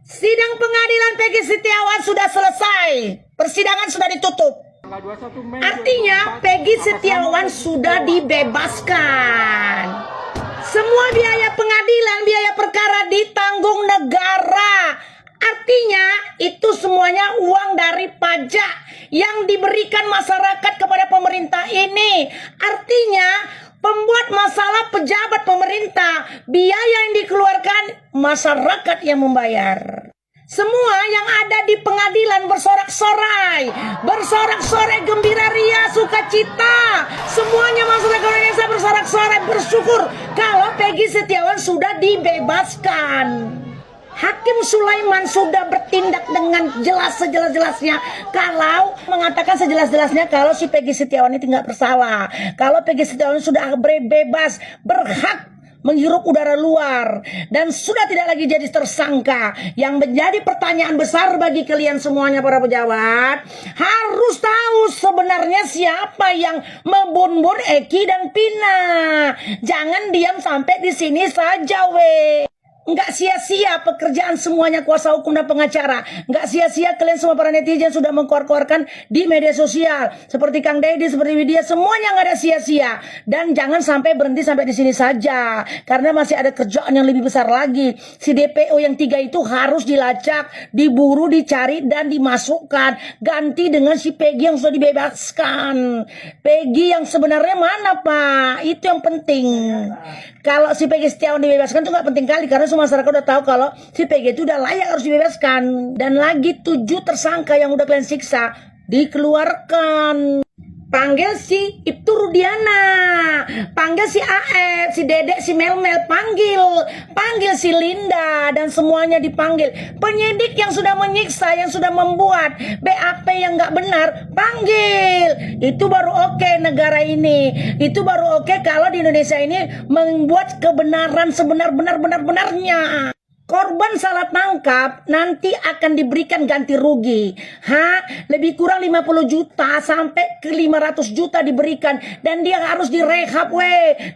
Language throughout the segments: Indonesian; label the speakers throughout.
Speaker 1: Sidang pengadilan Peggy Setiawan sudah selesai. Persidangan sudah ditutup. Artinya Peggy Setiawan sudah dibebaskan. Semua biaya pengadilan, biaya perkara ditanggung negara. Artinya itu semuanya uang dari pajak yang diberikan masyarakat kepada pemerintah ini. Artinya pembuat masalah pejabat pemerintah, biaya yang dikeluarkan masyarakat yang membayar. Semua yang ada di pengadilan bersorak-sorai, bersorak-sorai, gembira ria, sukacita. Semuanya masyarakat Indonesia bersorak-sorai, bersyukur kalau Peggy Setiawan sudah dibebaskan. Hakim Sulaiman sudah bertindak dengan jelas sejelas-jelasnya. Kalau mengatakan sejelas-jelasnya kalau si Peggy Setiawan ini tidak bersalah. Kalau Peggy Setiawan sudah bebas, berhak menghirup udara luar dan sudah tidak lagi jadi tersangka. Yang menjadi pertanyaan besar bagi kalian semuanya para pejabat, harus tahu sebenarnya siapa yang membun-bun Eki dan Pina. Jangan diam sampai di sini saja we. Nggak sia-sia pekerjaan semuanya kuasa hukum dan pengacara. Nggak sia-sia kalian semua para netizen sudah mengkor-korkan di media sosial. Seperti Kang Deddy, seperti Widya, semuanya nggak ada sia-sia. Dan jangan sampai berhenti sampai di sini saja. Karena masih ada kerjaan yang lebih besar lagi. Si DPO yang 3 itu harus dilacak, diburu, dicari, dan dimasukkan. Ganti dengan si Peggy yang sudah dibebaskan. Peggy yang sebenarnya mana Pak? Itu yang penting. Kalau si Peggy Setiawan dibebaskan itu nggak penting kali. Karena semua masyarakat udah tahu kalau si Peggy itu udah layak harus dibebaskan. Dan lagi 7 tersangka yang udah kalian siksa dikeluarkan. Panggil si Ibtu Rudiana, panggil si Aep, si Dedek, si Melmel, panggil si Linda, dan semuanya dipanggil. Penyidik yang sudah menyiksa, yang sudah membuat BAP yang nggak benar, panggil. Itu baru oke negara ini. Itu baru oke kalau di Indonesia ini membuat kebenaran sebenar-benarnya. Korban salah tangkap nanti akan diberikan ganti rugi. Lebih kurang 50 juta sampai ke 500 juta diberikan. Dan dia harus direhab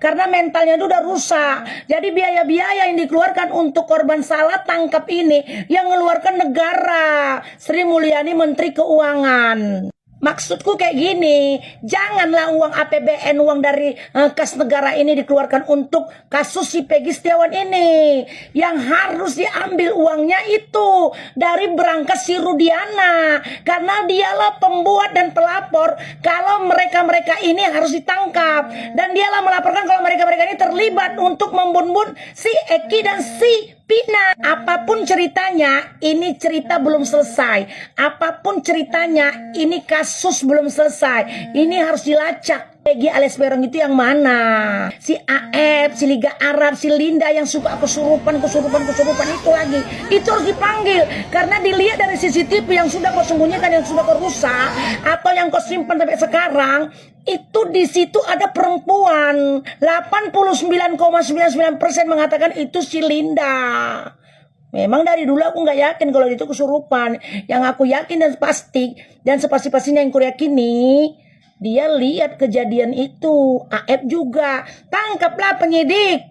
Speaker 1: karena mentalnya itu udah rusak. Jadi biaya-biaya yang dikeluarkan untuk korban salah tangkap ini yang mengeluarkan negara. Sri Mulyani Menteri Keuangan. Maksudku kayak gini, janganlah uang APBN, uang dari kas negara ini dikeluarkan untuk kasus si Peggy Setiawan ini. Yang harus diambil uangnya itu dari berangkas si Rudiana. Karena dialah pembuat dan pelapor kalau mereka-mereka ini harus ditangkap. Dan dialah melaporkan kalau mereka-mereka ini terlibat untuk membun-bun si Eki dan si Pina. Apapun ceritanya, ini cerita belum selesai. Apapun ceritanya, ini kasus belum selesai. Ini harus dilacak. Peggy alias Berong itu yang mana? Si Aep, si Liga Arab, si Linda yang suka kesurupan itu lagi. Itu harus dipanggil. Karena dilihat dari CCTV yang sudah kau sembunyikan, yang sudah kau rusak, atau yang kau simpan sampai sekarang, itu di situ ada perempuan. 89,99% mengatakan itu si Linda. Memang dari dulu aku nggak yakin kalau itu kesurupan. Yang aku yakin dan pasti, dan sepasti-pastinya yang aku yakini, dia lihat kejadian itu. Aep juga. Tangkaplah penyidik,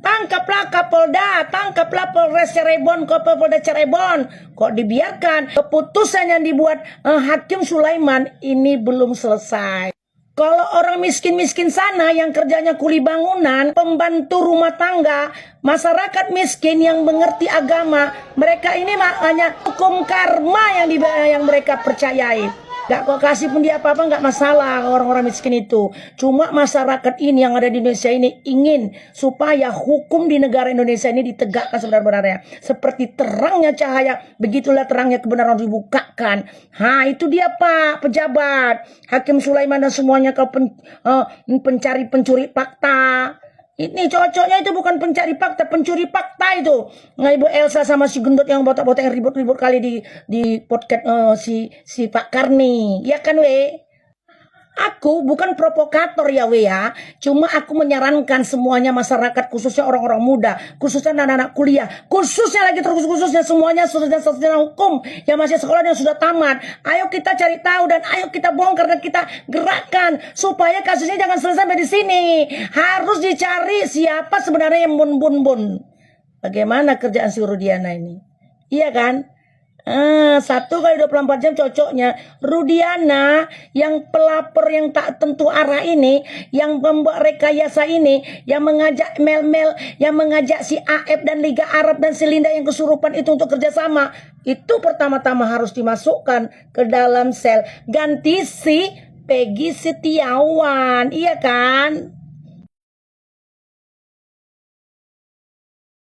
Speaker 1: tangkaplah Kapolda, tangkaplah Polres Cirebon, Kapolda Cirebon. Kok dibiarkan? Keputusan yang dibuat Hakim Sulaiman ini belum selesai. Kalau orang miskin-miskin sana yang kerjanya kuli bangunan, pembantu rumah tangga, masyarakat miskin yang mengerti agama, mereka ini hanya hukum karma yang mereka percayai. Gak kok kasih pun dia apa-apa, gak masalah orang-orang miskin itu. Cuma masyarakat ini yang ada di Indonesia ini ingin supaya hukum di negara Indonesia ini ditegakkan sebenar-benarnya. Seperti terangnya cahaya, begitulah terangnya kebenaran dibukakan. Itu dia Pak pejabat, Hakim Sulaiman dan semuanya kau pencuri fakta. Ini cocoknya itu bukan pencari fakta, pencuri fakta itu. Ibu Elsa sama si gendut yang botak-botak yang ribut-ribut kali di podcast si Pak Karni. Ya kan Aku bukan provokator ya cuma aku menyarankan semuanya masyarakat, khususnya orang-orang muda, khususnya anak-anak kuliah, khususnya lagi khususnya semuanya sarjana hukum yang masih sekolah dan sudah tamat. Ayo kita cari tahu dan ayo kita bongkar dan kita gerakkan supaya kasusnya jangan selesai sampai di sini. Harus dicari siapa sebenarnya yang bun. Bagaimana kerjaan si Rudiana ini? Iya kan? 1 kali 24 jam cocoknya. Rudiana yang pelapor yang tak tentu arah ini, yang membuat rekayasa ini, yang mengajak Mel-Mel, yang mengajak si AF dan Liga Arab dan si Linda yang kesurupan itu untuk kerjasama, itu pertama-tama harus dimasukkan ke dalam sel. Ganti si Peggy Setiawan, iya kan?